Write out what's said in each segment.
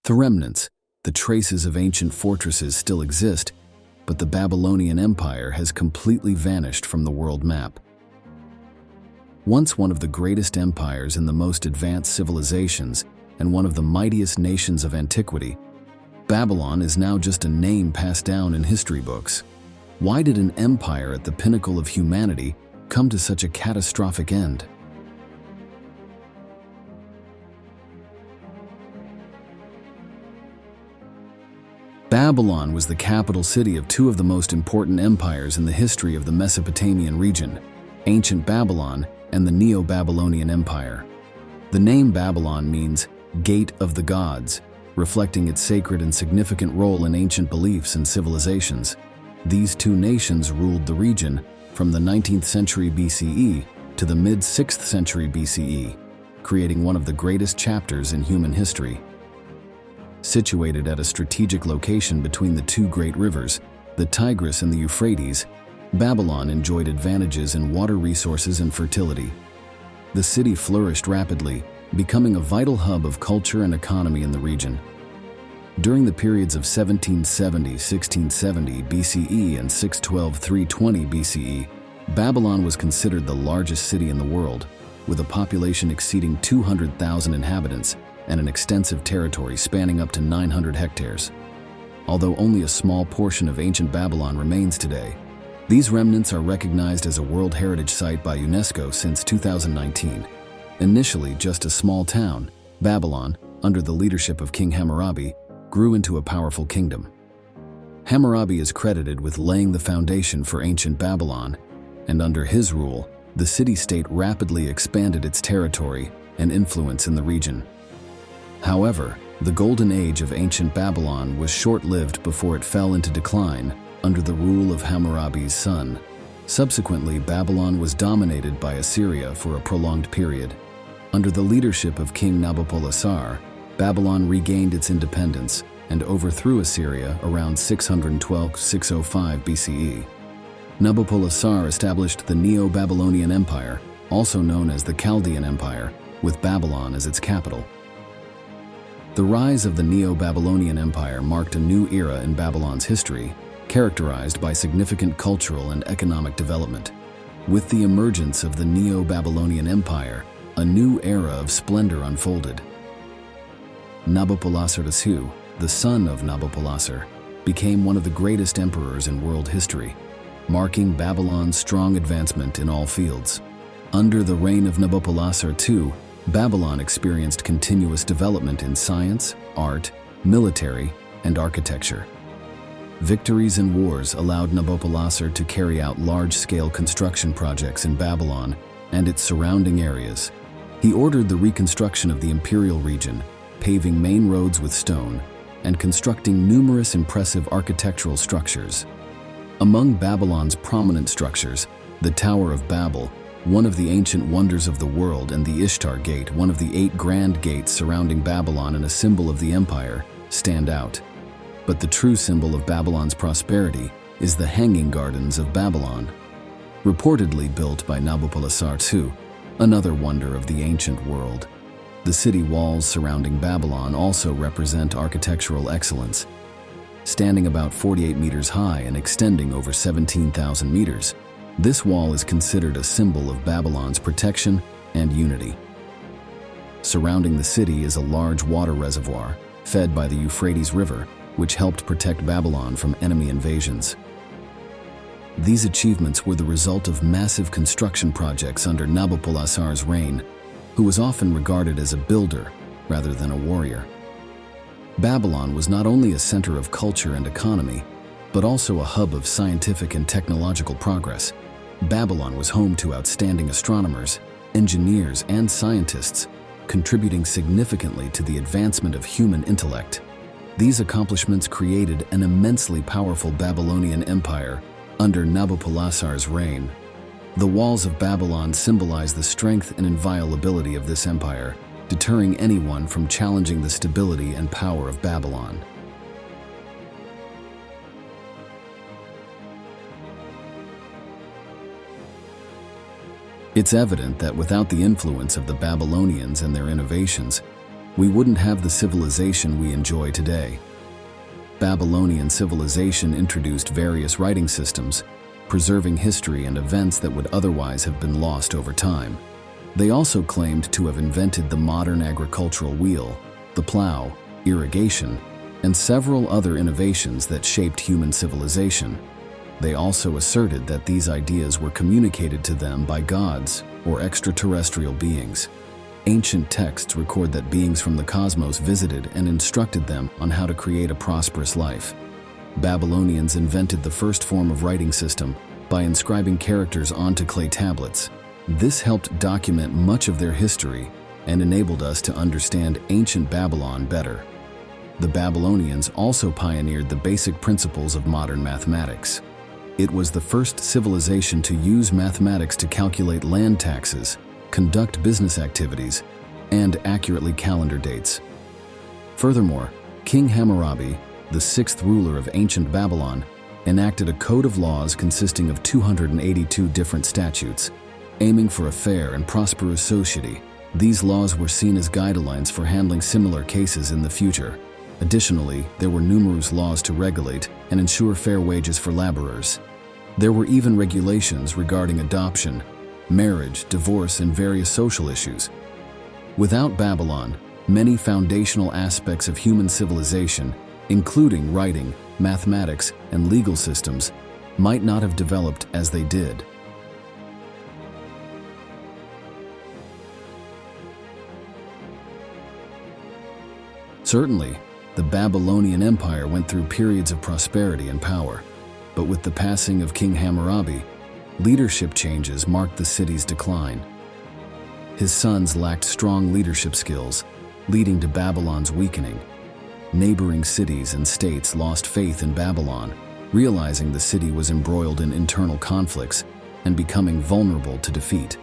The remnants, the traces of ancient fortresses still exist, but the Babylonian Empire has completely vanished from the world map. Once one of the greatest empires in the most advanced civilizations and one of the mightiest nations of antiquity, Babylon is now just a name passed down in history books. Why did an empire at the pinnacle of humanity come to such a catastrophic end? Babylon was the capital city of two of the most important empires in the history of the Mesopotamian region, ancient Babylon and the Neo-Babylonian Empire. The name Babylon means Gate of the Gods, reflecting its sacred and significant role in ancient beliefs and civilizations. These two nations ruled the region from the 19th century BCE to the mid-6th century BCE, creating one of the greatest chapters in human history. Situated at a strategic location between the two great rivers, the Tigris and the Euphrates, Babylon enjoyed advantages in water resources and fertility. The city flourished rapidly, becoming a vital hub of culture and economy in the region. During the periods of 1770–1670 BCE and 612–320 BCE, Babylon was considered the largest city in the world, with a population exceeding 200,000 inhabitants and an extensive territory spanning up to 900 hectares. Although only a small portion of ancient Babylon remains today, these remnants are recognized as a World Heritage Site by UNESCO since 2019. Initially just a small town, Babylon, under the leadership of King Hammurabi, grew into a powerful kingdom. Hammurabi is credited with laying the foundation for ancient Babylon, and under his rule, the city-state rapidly expanded its territory and influence in the region. However, the golden age of ancient Babylon was short-lived before it fell into decline under the rule of Hammurabi's son. Subsequently, Babylon was dominated by Assyria for a prolonged period. Under the leadership of King Nabopolassar, Babylon regained its independence and overthrew Assyria around 612–605 BCE. Nabopolassar established the Neo-Babylonian Empire, also known as the Chaldean Empire, with Babylon as its capital. The rise of the Neo-Babylonian Empire marked a new era in Babylon's history, characterized by significant cultural and economic development. With the emergence of the Neo-Babylonian Empire, a new era of splendor unfolded. Nabopolassar II, the son of Nabopolassar, became one of the greatest emperors in world history, marking Babylon's strong advancement in all fields. Under the reign of Nabopolassar II, Babylon experienced continuous development in science, art, military, and architecture. Victories in wars allowed Nabopolassar to carry out large-scale construction projects in Babylon and its surrounding areas. He ordered the reconstruction of the imperial region, paving main roads with stone, and constructing numerous impressive architectural structures. Among Babylon's prominent structures, the Tower of Babel, one of the ancient wonders of the world, and the Ishtar Gate, one of the 8 grand gates surrounding Babylon and a symbol of the empire, stand out. But the true symbol of Babylon's prosperity is the Hanging Gardens of Babylon, reportedly built by Nabopolassar II, another wonder of the ancient world. The city walls surrounding Babylon also represent architectural excellence. Standing about 48 meters high and extending over 17,000 meters, this wall is considered a symbol of Babylon's protection and unity. Surrounding the city is a large water reservoir, fed by the Euphrates River, which helped protect Babylon from enemy invasions. These achievements were the result of massive construction projects under Nabopolassar's reign, who was often regarded as a builder rather than a warrior. Babylon was not only a center of culture and economy, but also a hub of scientific and technological progress. Babylon was home to outstanding astronomers, engineers, and scientists, contributing significantly to the advancement of human intellect. These accomplishments created an immensely powerful Babylonian empire under Nabopolassar's reign. The walls of Babylon symbolize the strength and inviolability of this empire, deterring anyone from challenging the stability and power of Babylon. It's evident that without the influence of the Babylonians and their innovations, we wouldn't have the civilization we enjoy today. Babylonian civilization introduced various writing systems, preserving history and events that would otherwise have been lost over time. They also claimed to have invented the modern agricultural wheel, the plow, irrigation, and several other innovations that shaped human civilization. They also asserted that these ideas were communicated to them by gods or extraterrestrial beings. Ancient texts record that beings from the cosmos visited and instructed them on how to create a prosperous life. Babylonians invented the first form of writing system by inscribing characters onto clay tablets. This helped document much of their history and enabled us to understand ancient Babylon better. The Babylonians also pioneered the basic principles of modern mathematics. It was the first civilization to use mathematics to calculate land taxes, conduct business activities, and accurately calendar dates. Furthermore, King Hammurabi, the sixth ruler of ancient Babylon, enacted a code of laws consisting of 282 different statutes, aiming for a fair and prosperous society. These laws were seen as guidelines for handling similar cases in the future. Additionally, there were numerous laws to regulate and ensure fair wages for laborers. There were even regulations regarding adoption, marriage, divorce, and various social issues. Without Babylon, many foundational aspects of human civilization, including writing, mathematics, and legal systems, might not have developed as they did. Certainly, the Babylonian Empire went through periods of prosperity and power, but with the passing of King Hammurabi, leadership changes marked the city's decline. His sons lacked strong leadership skills, leading to Babylon's weakening. Neighboring cities and states lost faith in Babylon, realizing the city was embroiled in internal conflicts and becoming vulnerable to defeat.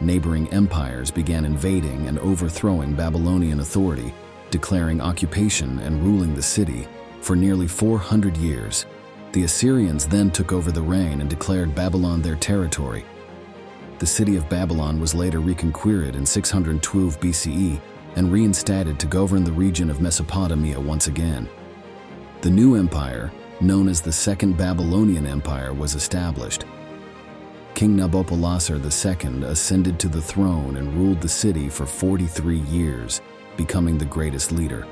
Neighboring empires began invading and overthrowing Babylonian authority, declaring occupation and ruling the city for nearly 400 years. The Assyrians then took over the reign and declared Babylon their territory. The city of Babylon was later reconquered in 612 BCE and reinstated to govern the region of Mesopotamia once again. The new empire, known as the Second Babylonian Empire, was established. King Nabopolassar II ascended to the throne and ruled the city for 43 years, becoming the greatest leader.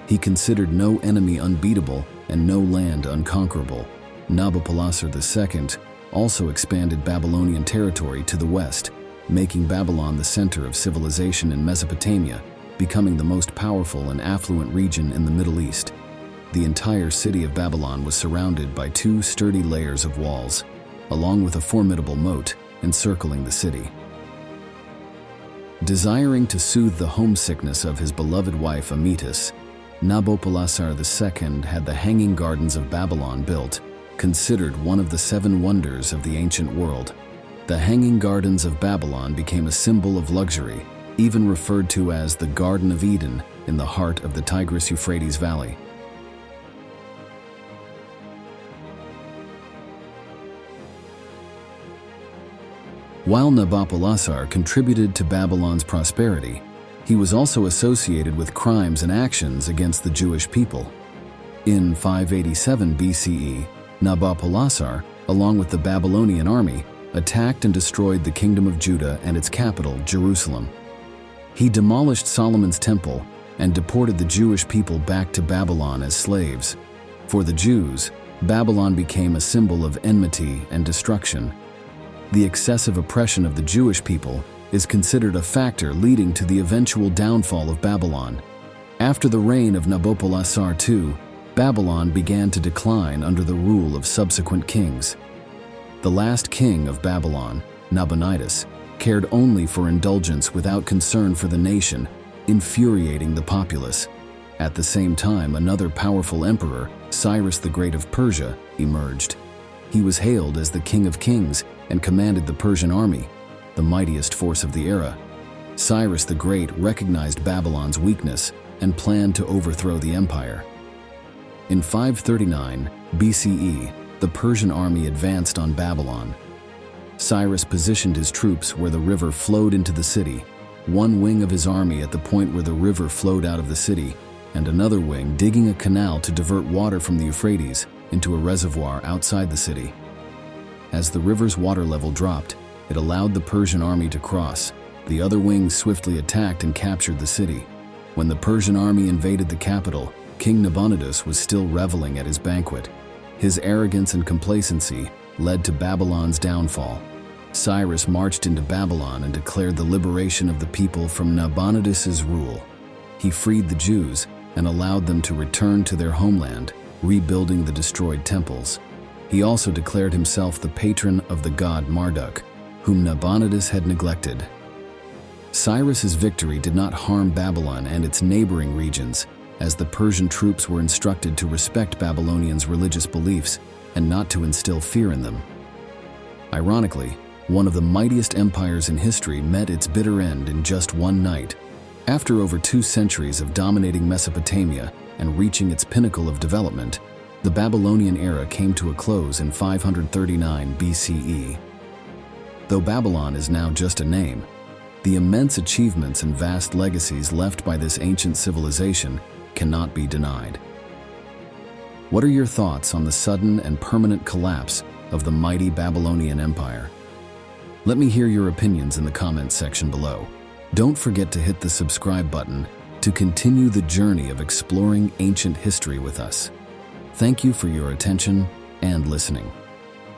He considered no enemy unbeatable and no land unconquerable. Nabopolassar II also expanded Babylonian territory to the west, making Babylon the center of civilization in Mesopotamia, becoming the most powerful and affluent region in the Middle East. The entire city of Babylon was surrounded by two sturdy layers of walls, along with a formidable moat encircling the city. Desiring to soothe the homesickness of his beloved wife Amytis, Nabopolassar II had the Hanging Gardens of Babylon built, considered one of the seven wonders of the ancient world. The Hanging Gardens of Babylon became a symbol of luxury, even referred to as the Garden of Eden in the heart of the Tigris-Euphrates Valley. While Nabopolassar contributed to Babylon's prosperity, he was also associated with crimes and actions against the Jewish people. In 587 BCE, Nabopolassar, along with the Babylonian army, attacked and destroyed the kingdom of Judah and its capital, Jerusalem. He demolished Solomon's temple and deported the Jewish people back to Babylon as slaves. For the Jews, Babylon became a symbol of enmity and destruction. The excessive oppression of the Jewish people is considered a factor leading to the eventual downfall of Babylon. After the reign of Nabopolassar II, Babylon began to decline under the rule of subsequent kings. The last king of Babylon, Nabonidus, cared only for indulgence without concern for the nation, infuriating the populace. At the same time, another powerful emperor, Cyrus the Great of Persia, emerged. He was hailed as the King of Kings and commanded the Persian army, the mightiest force of the era. Cyrus the Great recognized Babylon's weakness and planned to overthrow the empire. In 539 BCE, the Persian army advanced on Babylon. Cyrus positioned his troops where the river flowed into the city, one wing of his army at the point where the river flowed out of the city, and another wing digging a canal to divert water from the Euphrates into a reservoir outside the city. As the river's water level dropped, it allowed the Persian army to cross. The other wing swiftly attacked and captured the city. When the Persian army invaded the capital, King Nabonidus was still reveling at his banquet. His arrogance and complacency led to Babylon's downfall. Cyrus marched into Babylon and declared the liberation of the people from Nabonidus's rule. He freed the Jews and allowed them to return to their homeland, rebuilding the destroyed temples. He also declared himself the patron of the god Marduk, whom Nabonidus had neglected. Cyrus's victory did not harm Babylon and its neighboring regions, as the Persian troops were instructed to respect Babylonians' religious beliefs and not to instill fear in them. Ironically, one of the mightiest empires in history met its bitter end in just one night. After over 2 centuries of dominating Mesopotamia and reaching its pinnacle of development, the Babylonian era came to a close in 539 BCE. Though Babylon is now just a name, the immense achievements and vast legacies left by this ancient civilization cannot be denied. What are your thoughts on the sudden and permanent collapse of the mighty Babylonian Empire? Let me hear your opinions in the comments section below. Don't forget to hit the subscribe button to continue the journey of exploring ancient history with us. Thank you for your attention and listening.